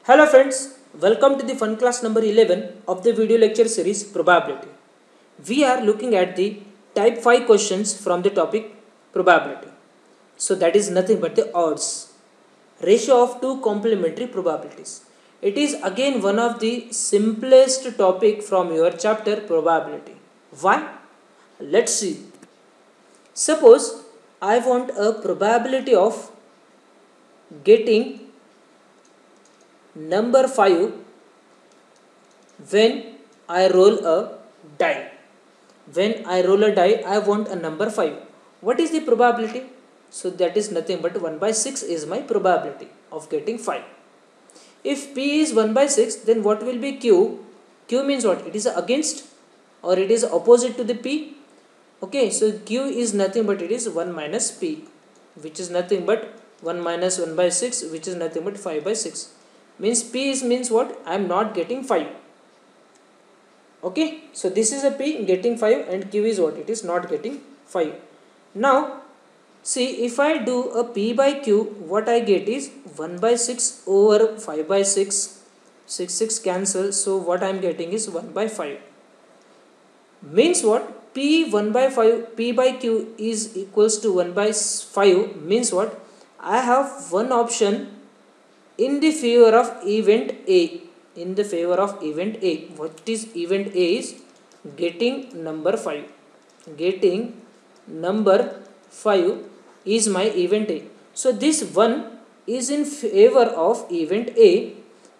Hello friends, welcome to the fun class number 11 of the video lecture series Probability. We are looking at the type 5 questions from the topic Probability. So that is nothing but the odds, ratio of two complementary probabilities. It is again one of the simplest topic from your chapter Probability. Why? Let's see. Suppose I want a probability of getting number 5 when I roll a die. When I roll a die, I want a number 5. What is the probability? So that is nothing but 1 by 6 is my probability of getting 5. If P is 1 by 6, then what will be Q? Q means what? It is against or it is opposite to the P. Okay, so Q is nothing but it is 1 minus P, which is nothing but 1 minus 1 by 6, which is nothing but 5 by 6. Means P is means what? I am not getting 5. Okay, so this is a P getting 5 and Q is what? It is not getting 5. Now see, if I do a P by Q, what I get is 1 by 6 over 5 by 6. 6 cancel, so what I am getting is 1 by 5. Means what? P 1 by 5, P by Q is equals to 1 by 5 means what? I have one option in the favor of event A. In the favor of event A. What is event A is getting number 5. Getting number 5 is my event A. So this 1 is in favor of event A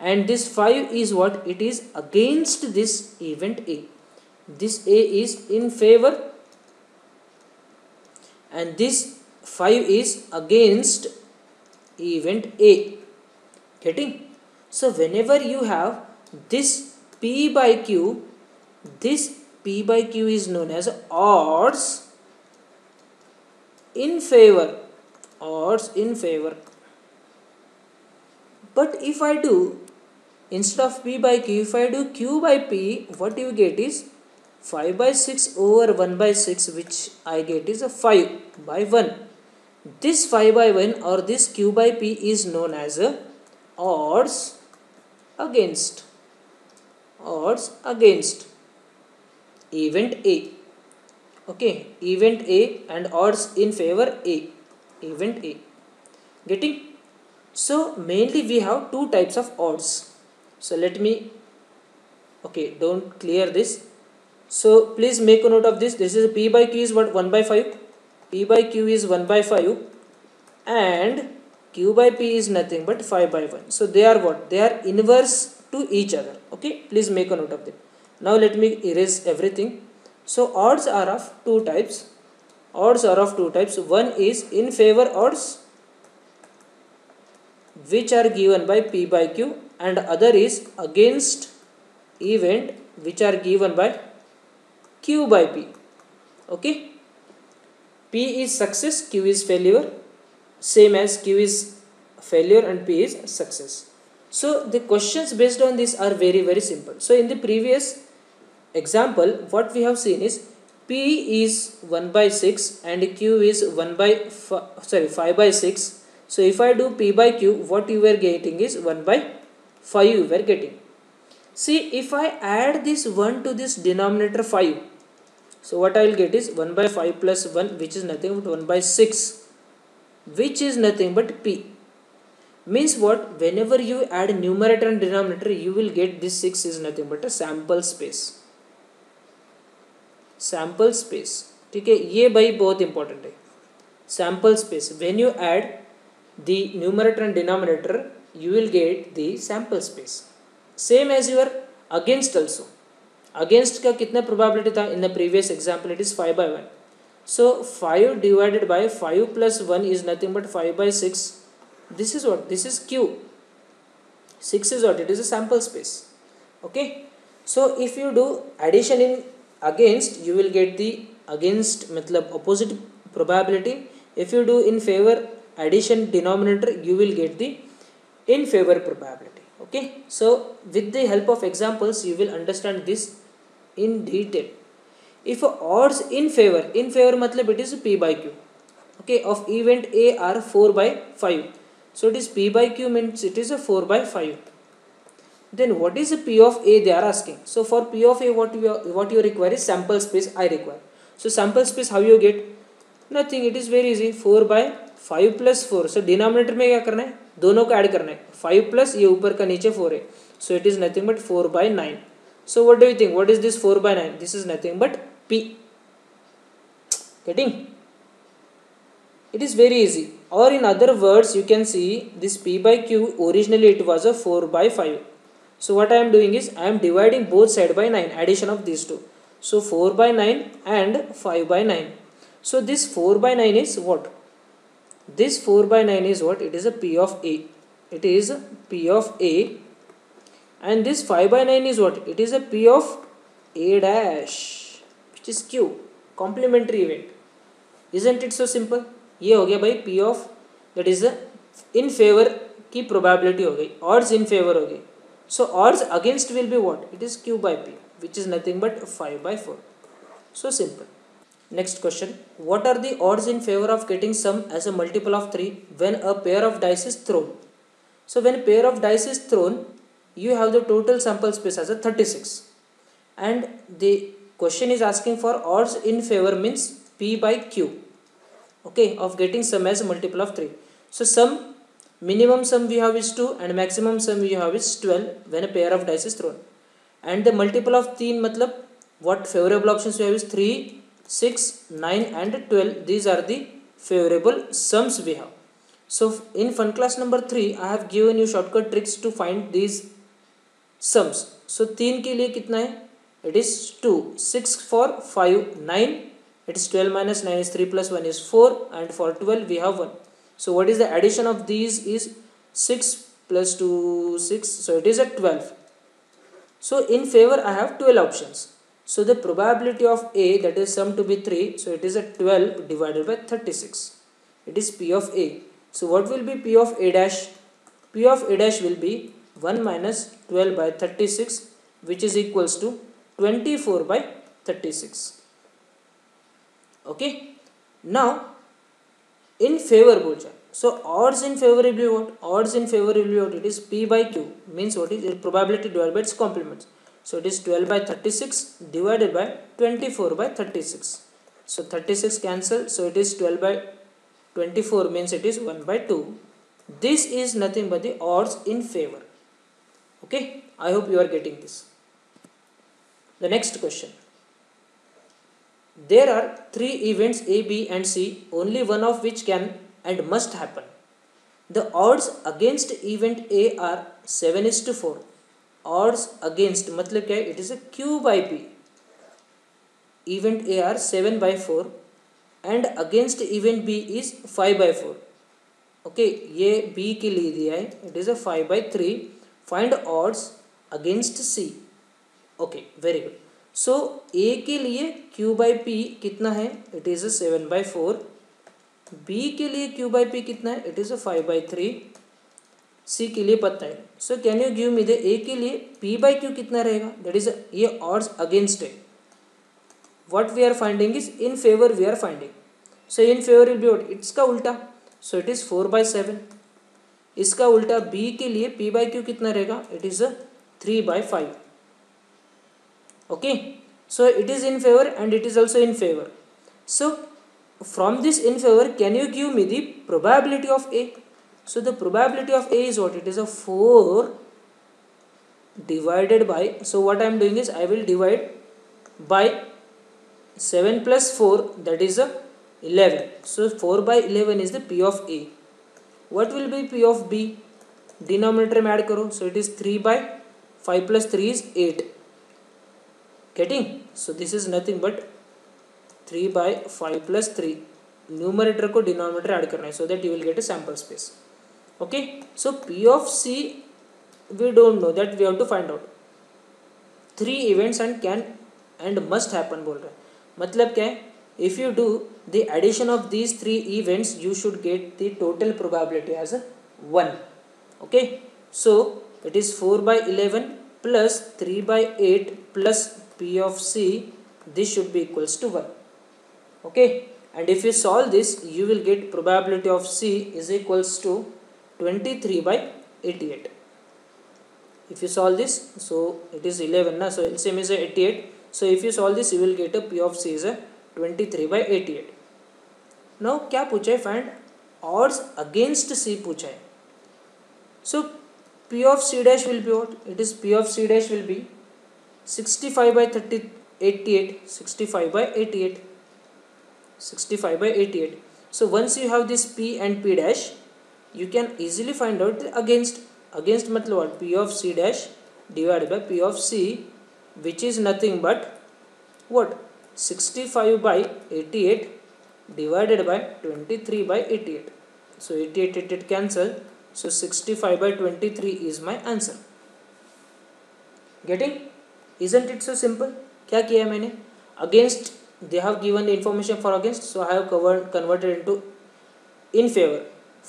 and this 5 is what? It is against this event A. This A is in favor and this 5 is against event A. Getting? So whenever you have this P by Q, this P by Q is known as odds in favor. Odds in favor. But if I do, instead of P by Q, if I do Q by P, what you get is 5 by 6 over 1 by 6, which I get is a 5 by 1. This 5 by 1 or this Q by P is known as a odds against event A. Okay, event A and odds in favor A. Event A. Getting? So mainly we have two types of odds. So let me, okay, don't clear this. So please make a note of this. This is P by Q is what? 1 by 5. P by Q is 1 by 5 and Q by P is nothing but 5 by 1. So they are what? They are inverse to each other. Okay, please make a note of that. Now let me erase everything. So odds are of two types. Odds are of two types. One is in favor odds, which are given by P by Q, and other is against event, which are given by Q by P. Okay, P is success, Q is failure, same as Q is failure and P is success. So the questions based on this are very simple. So in the previous example, what we have seen is P is 1 by 6 and Q is 5 by 6. So if I do P by Q, what you were getting is 1 by 5 you were getting. See, if I add this 1 to this denominator 5, so what I will get is 1 by 5 plus 1, which is nothing but 1 by 6, which is nothing but P. Means what? Whenever you add numerator and denominator, you will get this 6 is nothing but a sample space. Sample space. ठीक है, ये भाई बहुत important है. Sample space. When you add the numerator and denominator, you will get the sample space. Same as your against also. Against का कितना probability था? In the previous example, it is 5 by 1. So 5 divided by 5 plus 1 is nothing but 5 by 6. This is what? This is Q. 6 is what? It is a sample space. Okay. So if you do addition in against, you will get the against matlab opposite probability. If you do in favor addition denominator, you will get the in favor probability. Okay. So with the help of examples, you will understand this in detail. If odds in favor matlab it is P by Q. Okay, of event A are 4 by 5. So it is P by Q means it is a 4 by 5. then what is the P of A they are asking. So for P of A what you require is sample space I require. So sample space how you get, nothing, it is very easy, 4 by 5 plus 4. So denominator में क्या करना है, दोनों को add करना है, 5 plus ये ऊपर का नीचे 4 है, so it is nothing but 4 by 9. So what do you think, what is this 4 by 9? This is nothing but P. Getting? It is very easy. Or in other words you can see this P by Q, originally it was a 4 by 5. So what I am doing is I am dividing both side by 9, addition of these two. So 4 by 9 and 5 by 9. So this 4 by 9 is what? This 4 by 9 is what? It is a P of A. It is a P of A. And this 5 by 9 is what? It is a P of A dash, which is Q. Complementary event. Isn't it so simple? ये हो गया भाई P of, that is in favor की probability हो गई, odds in favor हो गई. So odds against will be what? It is Q by P, which is nothing but 5 by 4. So simple. Next question. What are the odds in favor of getting sum as a multiple of 3 when a pair of dice is thrown? So when a pair of dice is thrown, you have the total sample space as a 36. And the question is asking for odds in favor means P by Q. Okay, of getting sum as a multiple of 3. So sum, minimum sum we have is 2 and maximum sum we have is 12 when a pair of dice is thrown. And the multiple of 3 matlab what favorable options we have is 3, 6, 9 and 12. These are the favorable sums we have. So in fun class number 3 I have given you shortcut tricks to find these sums. So 3 के लिए कितना है, it is 2, 6 for 5, 9, it is 12 minus 9 is 3 plus 1 is 4, and for 12 we have 1. So what is the addition of these is 6 plus 2, 6, so it is a 12. So in favor I have 12 options. So the probability of A, that is sum to be 3, so it is a 12 divided by 36. It is P of A. So what will be P of A dash? P of A dash will be 1 minus 12 by 36, which is equals to 24 by 36. Okay. Now in favor बोलचा. So odds in favor will be what? Odds in favor will be what? It is P by Q, means what is it? Probability divided by its complements. So it is 12 by 36 divided by 24 by 36. So 36 cancel. So it is 12 by 24 means it is 1 by 2. This is nothing but the odds in favor. Okay. I hope you are getting this. The next question. There are 3 events A, B and C, only one of which can and must happen. The odds against event A are 7:4. Odds against मतलब क्या है? It is a Q by P. Event A are 7 by 4 and against event B is 5 by 4. Okay, ये B के लिए दिया है. It is a 5 by 3. Find odds against C. Okay, very good. So A के लिए Q by P कितना है? It is a 7 by 4. B के लिए Q by P कितना है? It is a 5 by 3. C के लिए पता है. So can you give me the A के लिए P by Q कितना रहेगा? That is ये odds against है. What we are finding is in favor we are finding. So in favor will be what? इसका उल्टा. So it is 4 by 7. इसका उल्टा B के लिए P by Q कितना रहेगा? It is a 3 by 5. Okay, so it is in favor and it is also in favor. So from this in favor, can you give me the probability of A? So the probability of A is what? It is a 4 divided by, so what I am doing is I will divide by 7 plus 4, that is a 11. So 4 by 11 is the P of A. What will be P of B? Denominator में add करो. So it is 3 by 5 plus 3 is 8. Getting? So this is nothing but 3 by 5 plus 3. Numerator को denominator add करना है, so that you will get a sample space. Okay. So P of C we don't know, that we have to find out. 3 events and can and must happen बोल रहा है. मतलब क्या है? If you do the addition of these 3 events, you should get the total probability as a 1. Okay. So it is 4 by 11 plus 3 by 8 plus P of C, this should be equals to 1. Okay, and if you solve this, you will get probability of C is equals to 23 by 88. If you solve this, so it is 11 na, so LCM is a 88. So if you solve this, you will get a P of C is a 23/88. Now क्या पूछा है, find odds against C पूछा है. So P of C dash will be what? It is P of C dash will be 65/88. 65/88. 65/88. So once you have this P and P dash, you can easily find out the against. Against मतलब what? P of C dash divided by P of C, which is nothing but what? 65/88 divided by 23/88. So 88 cancel. So 65/23 is my answer. Getting? Isn't it so simple? क्या किया है मैंने? Against, they have given the information for against, so I have converted into in favor.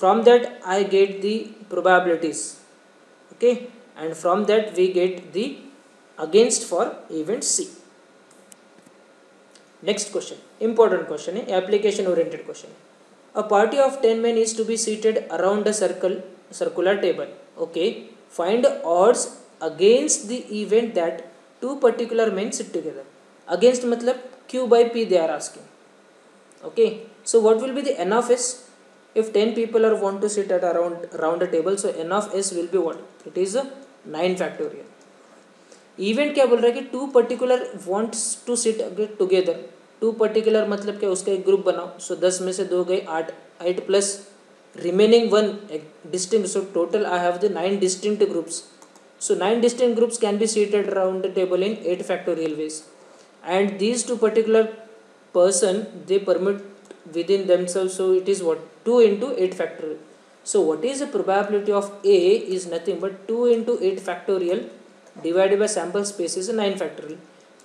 From that I get the probabilities. Okay, and from that we get the against for event C. Next question, important question है, application oriented question. A party of 10 men is to be seated around a circular table. Okay, find odds against the event that two particular men sit together. Against मतलब Q by P they are asking. Okay, so what will be the N of S? If 10 people are want to sit at around a table, so N of S will be what? It is a 9 factorial. Event क्या बोल रहा है कि two particular wants to sit together. Two particular मतलब क्या, उसका एक group बनाओ. सो 10 में से 2 गए, 8 plus remaining 1 distinct. So total I have the 9 distinct groups. So 9 distinct groups can be seated around the table in 8 factorial ways. And these two particular person, they permit within themselves, so it is what? 2 into 8 factorial. So what is the probability of A is nothing but 2 into 8 factorial divided by sample space is 9 factorial,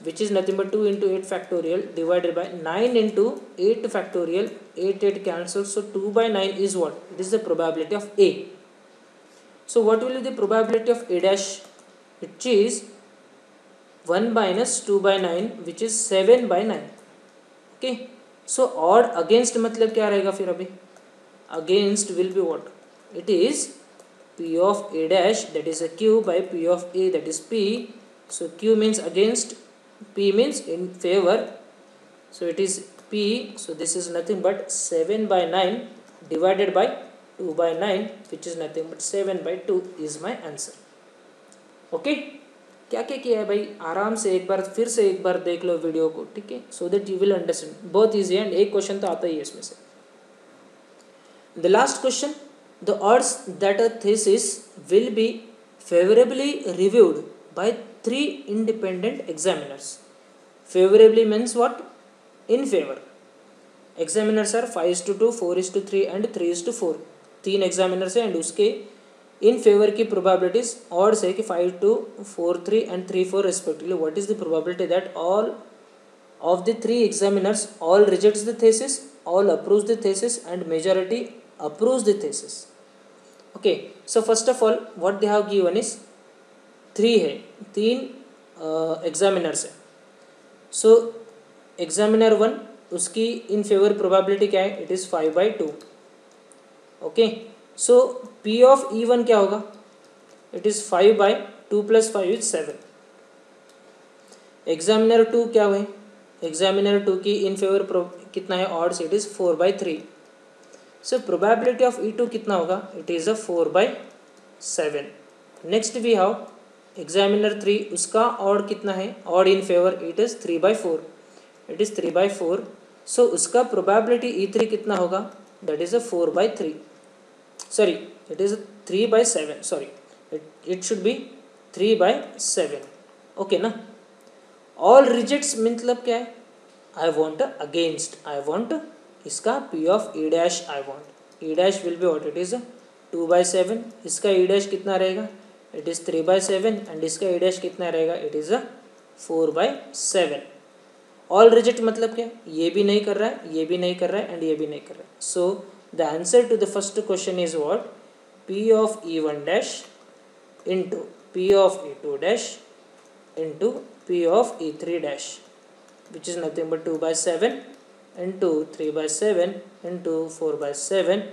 which is nothing but 2 into 8 factorial divided by 9 into 8 factorial. 8 cancels, so 2 by 9 is what? It is the probability of A. So what will be the probability of A dash? Which is 1 minus 2 by 9, which is 7 by 9. Okay, so odd against मतलब क्या रहेगा फिर अभी? Against will be what? It is P of A dash, that is a Q, by P of A, that is P. So Q means against, P means in favor, so it is P. So this is nothing but 7 by 9 divided by 2 by 9, which is nothing but 7 by 2 is my answer. Okay, क्या क्या किया है भाई, आराम से एक बार फिर से एक बार देख लो वीडियो को, ठीक है, so that you will understand. बहुत ईजी है, एंड एक क्वेश्चन तो आता ही है इसमें से. The last question, the odds that a thesis will be favourably reviewed by 3 independent examiners. Favourably means what? In favour. Examiners are 5:2, 4:3 and 3:4. 3 examiners है, एंड उसके इन फेवर की प्रोबेबिलिटीज ऑड्स है कि 5:2, 4:3 and 3:4 respectively. What is the probability that all of the 3 examiners all rejects the thesis, all approves the thesis and majority approves the thesis. Okay, so first of all what they have given is 3 है, 3 examiners है. सो examiner 1 उसकी in favour probability क्या है? It is 5/2. Okay, so P of E1 क्या होगा? It is 5/2 + 5 is 7. Examiner 2 क्या हुए? Examiner 2 की इन फेवर कितना है odds? It is 4/3. So probability of E2 कितना होगा? It is 4/7. Next we have examiner 3, उसका ऑड कितना है? Odd in favour it is 3/4. It is 3/4. So उसका प्रोबेबिलिटी E3 कितना होगा? That is 4/3. Sorry, it is 3/7. Sorry, it should be 3/7. Okay ना. All rejects मतलब क्या है? I want against. I want इसका P of E dash I want. E dash will be what? It is 2/7. इसका E dash कितना रहेगा? It is 3/7. and इसका E dash कितना रहेगा? It is 4/7. All reject मतलब क्या? ये भी नहीं कर रहा है, ये भी नहीं कर रहा है, एंड ये भी नहीं कर रहा है. So the answer to the first question is what? P of E1 dash into P of E2 dash into P of E3 dash, which is nothing but 2/7 into 3/7 into 4/7.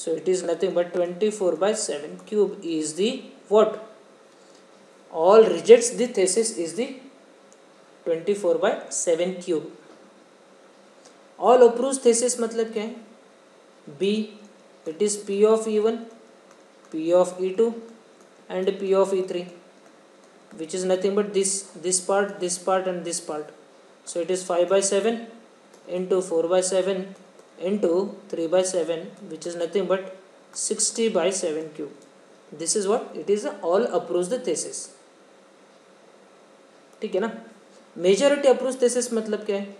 So it is nothing but 24/7 cube is the what? all rejects the thesis is the 24/7 cube. all approves thesis मतलब क्या है? B, it is P of E1, P of E2 and P of E3, which is nothing but this part and this part. So it is 5/7 into 4/7 into 3/7, which is nothing but 60/7 cube. This is what it is. All approves the thesis. ठीक है ना. Majority approves thesis मतलब क्या है?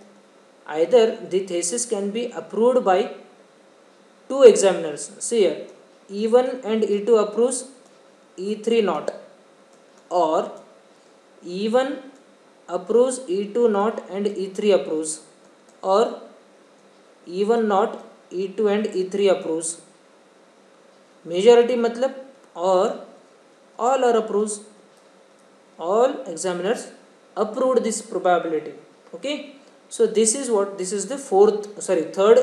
Either the thesis can be approved by two examiners. See here, E1 and E2 approves, E3 not, or E1 approves, E2 not and E3 approves, or E1 not, E2 and E3 approves. Majority मतलब or all are approves. All examiners approved this probability. Okay. So this is what, this is the third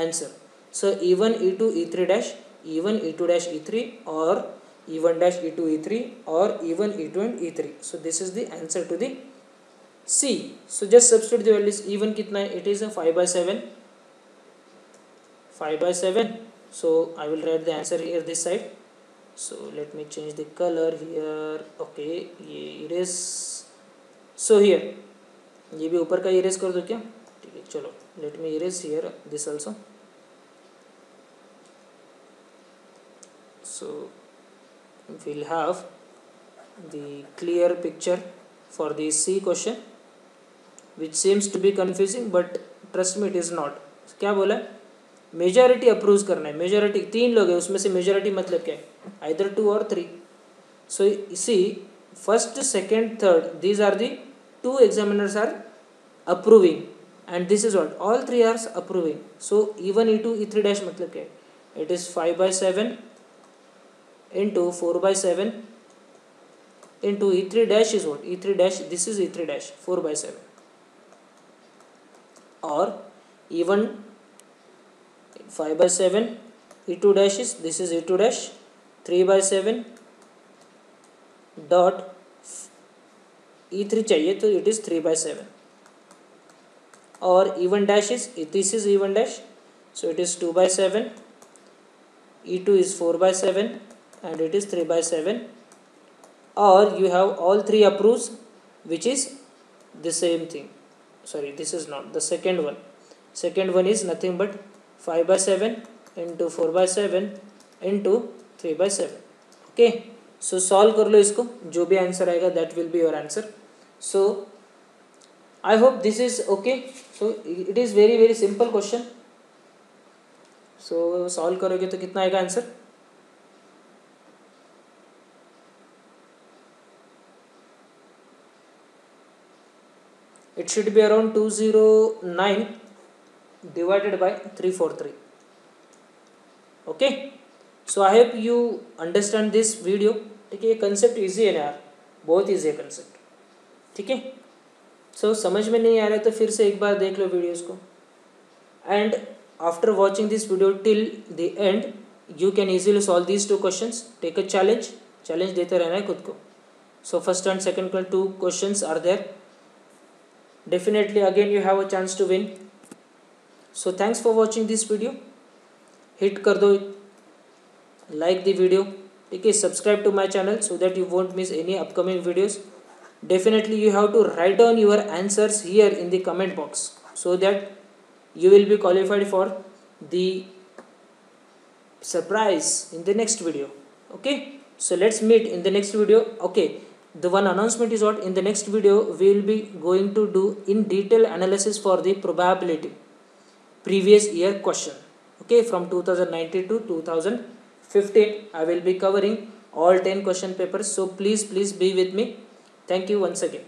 answer. So E1 E2 E3 dash, E1 E2 dash E3, or E1 dash E2 E3, or E1 E2 and E3. So this is the answer to the C. So just substitute the values. E1 कितना है? It is a 5/7. 5/7. So I will write the answer here this side. So let me change the color here. Okay, ये erase. So here ये भी ऊपर का erase कर दो क्या? ठीक है, चलो let me erase here this also. So we'll have the clear picture for the C question, which seems to be confusing, but trust me it is not. क्या बोला? मेजॉरिटी अप्रूव करना है. मेजॉरिटी 3 लोग हैं, उसमें से मेजॉरिटी मतलब क्या है? either 2 or 3. So see, first, second, third, these are the 2 examiners are approving, and this is what all 3 are approving. So E1 E2 E3 dash मतलब क्या है? It is 5/7 into 4/7 into E3 dash is what? E3 dash, this is E3 dash 4/7, or E1 5/7, E2 dash is, this is E2 dash 3/7 dot E3 चाहिए तो it is 3/7, or E1 dash is, this is E1 dash, so it is 2/7, E2 is 4/7 and it is 3/7, or you have all 3 approves, which is the same thing. Sorry, this is not the second one. Second one is nothing but 5/7 into 4/7 into 3/7. Okay, so solve कर लो इसको, जो भी answer आएगा that will be your answer. So I hope this is okay. So it is very very simple question. So solve करोगे तो कितना आएगा answer? It should be around 209 divided by 343. Okay. So I hope you understand this video. ठीक है, ये concept easy है ना यार, बहुत ईजी है कंसेप्ट. ठीक है. सो समझ में नहीं आ रहा है तो फिर से एक बार देख लो वीडियोस को, and after watching this video till the end you can easily solve these 2 questions. Take a challenge देते रहना है खुद को. So first and second 2 questions are there. Definitely again you have a chance to win. So thanks for watching this video. Hit कर दो like the video. ठीक है, subscribe to my channel so that you won't miss any upcoming videos. Definitely you have to write down your answers here in the comment box so that you will be qualified for the surprise in the next video. Okay, so let's meet in the next video. Okay, the one announcement is what, in the next video we will be going to do in detail analysis for the probability previous year question. Okay, from 2019 to 2015 I will be covering all 10 question papers. So please be with me. Thank you once again.